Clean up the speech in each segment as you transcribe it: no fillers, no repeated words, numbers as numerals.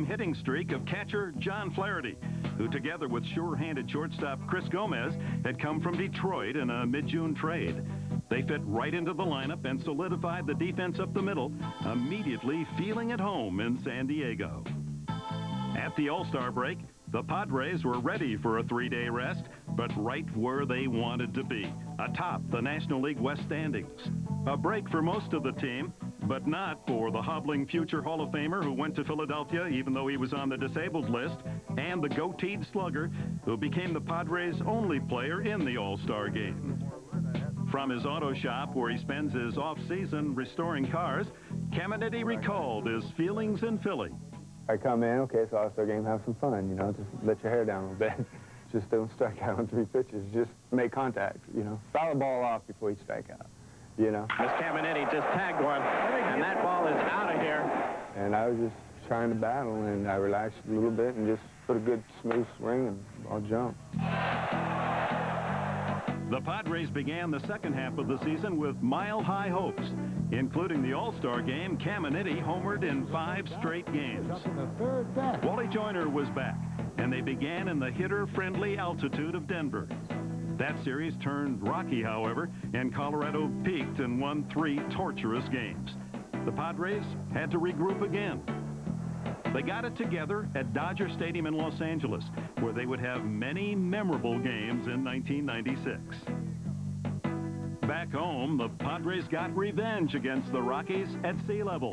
game hitting streak of catcher John Flaherty, who together with sure-handed shortstop Chris Gomez had come from Detroit in a mid-June trade. They fit right into the lineup and solidified the defense up the middle, immediately feeling at home in San Diego. At the All-Star break, the Padres were ready for a 3-day rest, but right where they wanted to be, atop the National League West standings. A break for most of the team, but not for the hobbling future Hall of Famer who went to Philadelphia even though he was on the disabled list, and the goateed slugger who became the Padres' only player in the All-Star game. From his auto shop where he spends his off-season restoring cars, Caminiti recalled his feelings in Philly. I come in, okay, so All-Star game, have some fun, you know, just let your hair down a little bit. Just don't strike out on 3 pitches. Just make contact, you know. Foul the ball off before you strike out, you know. Miss Caminiti just tagged one, and that ball is out of here. And I was just trying to battle, and I relaxed a little bit and just put a good smooth swing, and I'll jump. The Padres began the second half of the season with mile-high hopes. Including the All-Star game, Caminiti homered in 5 straight games. Wally Joyner was back, and they began in the hitter-friendly altitude of Denver. That series turned rocky, however, and Colorado peaked and won 3 torturous games. The Padres had to regroup again. They got it together at Dodger Stadium in Los Angeles, where they would have many memorable games in 1996. Back home, the Padres got revenge against the Rockies at sea level.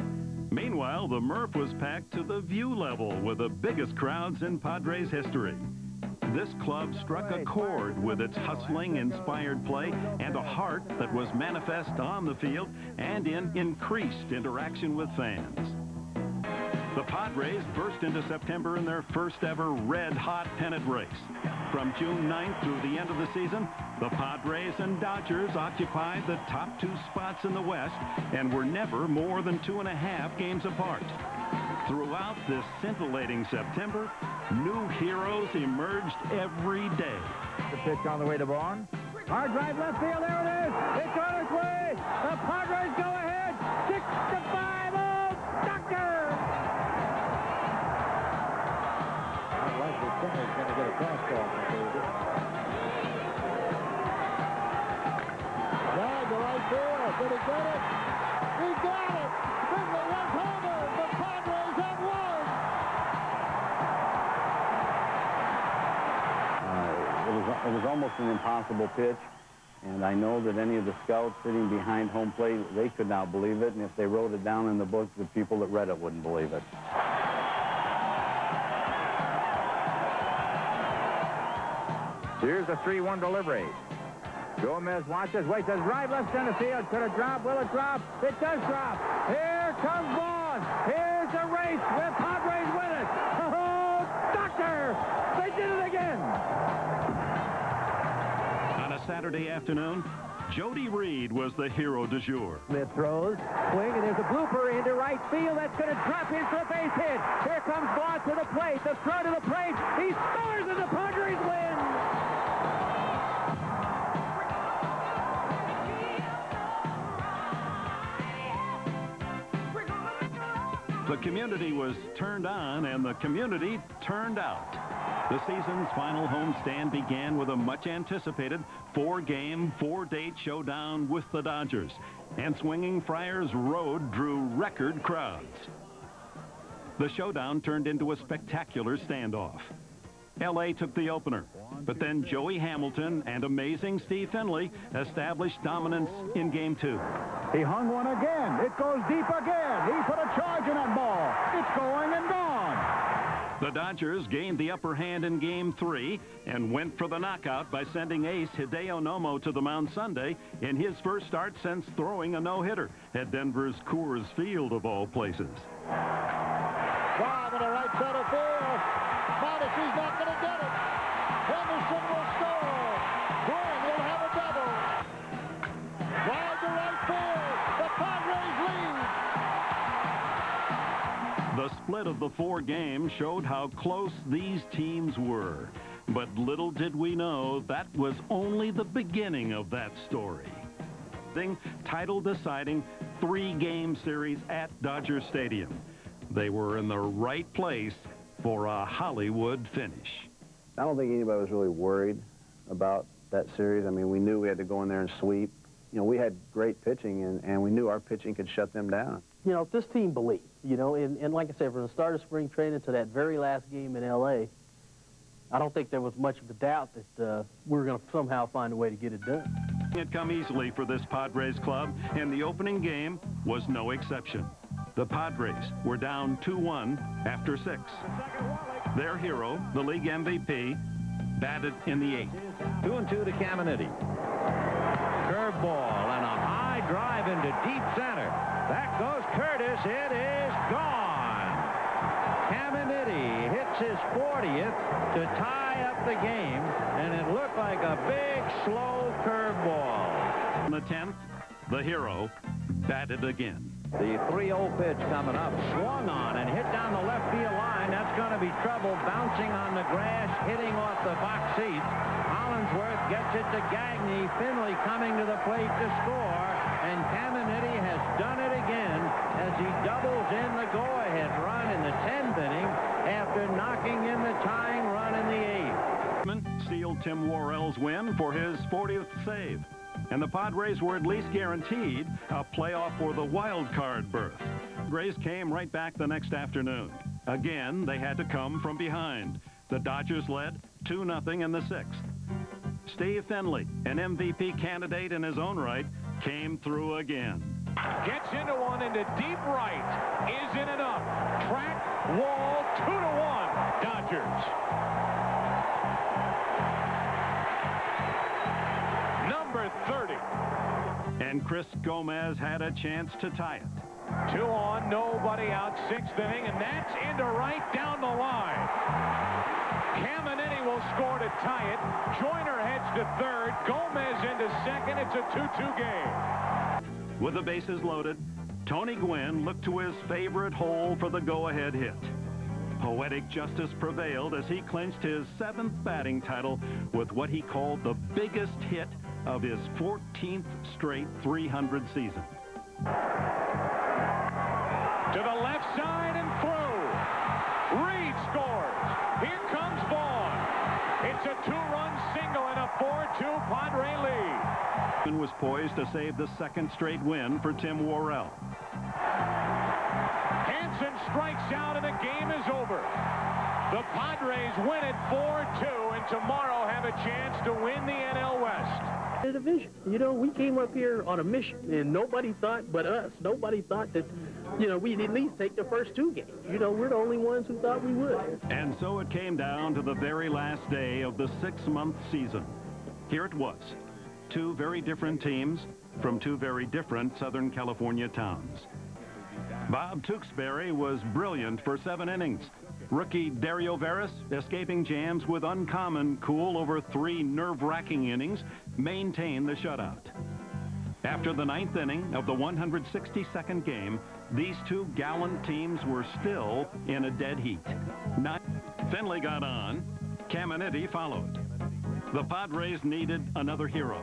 Meanwhile, the Murph was packed to the view level with the biggest crowds in Padres history. This club struck a chord with its hustling, inspired play and a heart that was manifest on the field and in increased interaction with fans. The Padres burst into September in their first ever red-hot pennant race. From June 9th through the end of the season, the Padres and Dodgers occupied the top 2 spots in the West and were never more than 2.5 games apart. Throughout this scintillating September, new heroes emerged every day. The pitch on the way to Vaughn. Hard drive left field, there it is! It's on its way! The Padres go ahead! 6-5, oh, Doctor! He's going to get a fastball. Drive to right field. Did he get it? He got it! Finley runs homer. The Padres have won! It was almost an impossible pitch, and I know that any of the scouts sitting behind home plate, they could not believe it, and if they wrote it down in the book, the people that read it wouldn't believe it. Here's a 3-1 delivery. Gomez watches, waits, a drive left center field. Could it drop? Will it drop? It does drop. Here comes Vaughn. Here's the race. The Padres win it. Oh, Doctor! They did it again. On a Saturday afternoon, Jody Reed was the hero du jour. Smith throws, swing, and there's a blooper into right field. That's going to drop in for a base hit. Here comes Vaughn to the plate. The throw to the plate. He scores and the Padres win. The community was turned on, and the community turned out. The season's final homestand began with a much-anticipated 4-game, 4-date showdown with the Dodgers, and swinging Friars Road drew record crowds. The showdown turned into a spectacular standoff. L.A. took the opener, but then Joey Hamilton and amazing Steve Finley established dominance in Game 2. He hung one again. It goes deep again. He put a charge in that ball. It's going and gone. The Dodgers gained the upper hand in Game 3 and went for the knockout by sending ace Hideo Nomo to the mound Sunday in his first start since throwing a no-hitter at Denver's Coors Field, of all places. Drive in the right center field. He's not going to get it. Henderson will score. Green will have a double. Drive to right field. The Padres lead. The split of the 4 games showed how close these teams were. But little did we know that was only the beginning of that story. Title-deciding 3-game series at Dodger Stadium. They were in the right place for a Hollywood finish. I don't think anybody was really worried about that series. I mean, we knew we had to go in there and sweep. You know, we had great pitching, and we knew our pitching could shut them down. You know, this team believed, you know, and like I said, from the start of spring training to that very last game in L.A., I don't think there was much of a doubt that we were going to somehow find a way to get it done. It come easily for this Padres club, and the opening game was no exception. The Padres were down 2-1 after 6. Their hero, the league MVP, batted in the 8th. 2-2 to Caminiti. Curveball and a high drive into deep center. Back goes Curtis. It is gone. Caminiti hits his 40th to tie up the game, and it looked like a big, slow curveball. In the 10th, the hero batted again. The 3-0 pitch coming up, swung on and hit down the left field line. That's going to be trouble, bouncing on the grass, hitting off the box seats. Hollingsworth gets it to Gagne. Finley coming to the plate to score, and Caminiti has done it again as he doubles in the go-ahead run in the 10th inning after knocking in the tying run in the 8th. Sealed Tim Worrell's win for his 40th save, and the Padres were at least guaranteed a playoff for the wild card berth. Grays came right back the next afternoon. Again, they had to come from behind. The Dodgers led 2-0 in the 6th. Steve Finley, an MVP candidate in his own right, came through again. Gets into one into deep right. Isn't enough. Track, wall, 2-1. Dodgers. Number 30. And Chris Gomez had a chance to tie it. 2 on, nobody out, 6th inning, and that's into right down the line. Caminiti will score to tie it. Joyner heads to 3rd. Gomez into 2nd. It's a 2-2 game. With the bases loaded, Tony Gwynn looked to his favorite hole for the go-ahead hit. Poetic justice prevailed as he clinched his 7th batting title with what he called the biggest hit of his 14th straight 300 season. To the left side and through. Reed scores. Here comes Vaughn. It's a 2-run single and a 4-2 Padre lead. Was poised to save the 2nd straight win for Tim Worrell. Hansen strikes out and the game is over. The Padres win it 4-2 and tomorrow have a chance to win the NL West. The division, you know, we came up here on a mission, and nobody thought but us. Nobody thought that, you know, we'd at least take the first 2 games. You know, we're the only ones who thought we would. And so it came down to the very last day of the 6-month season. Here it was. 2 very different teams from 2 very different Southern California towns. Bob Tewksbury was brilliant for 7 innings. Rookie Dario Veras, escaping jams with uncommon cool over 3 nerve-wracking innings, maintained the shutout. After the 9th inning of the 162nd game, these 2 gallant teams were still in a dead heat. Finley got on. Caminiti followed. The Padres needed another hero,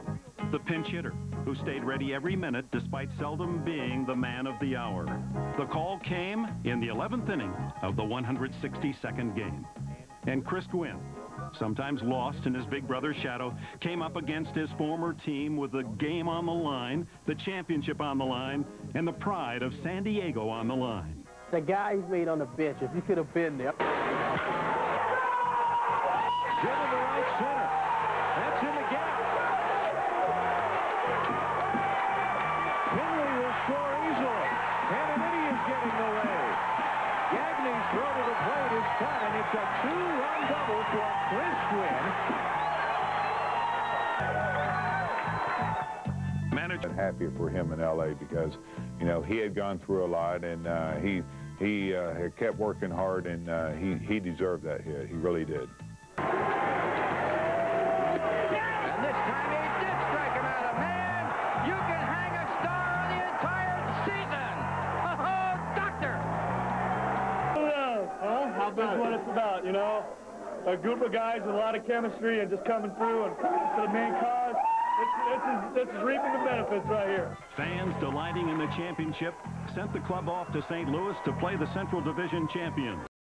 the pinch hitter, who stayed ready every minute despite seldom being the man of the hour. The call came in the 11th inning of the 162nd game. And Chris Gwynn, sometimes lost in his big brother's shadow, came up against his former team with the game on the line, the championship on the line, and the pride of San Diego on the line. The guy he's made on the bench, if you could have been there. Driven to right center. That's in the gap. Finley will score easily. Caminiti is getting away. Gagne's throw to the plate is cut, and it's a 2-run double for Chris Gwynn. Manager happier for him in L.A. because, you know, he had gone through a lot, and he had kept working hard, and he deserved that hit. He really did. That's what it's about, you know. A group of guys with a lot of chemistry and just coming through and for the main cause. This is reaping the benefits right here. Fans delighting in the championship, sent the club off to St. Louis to play the Central Division champions.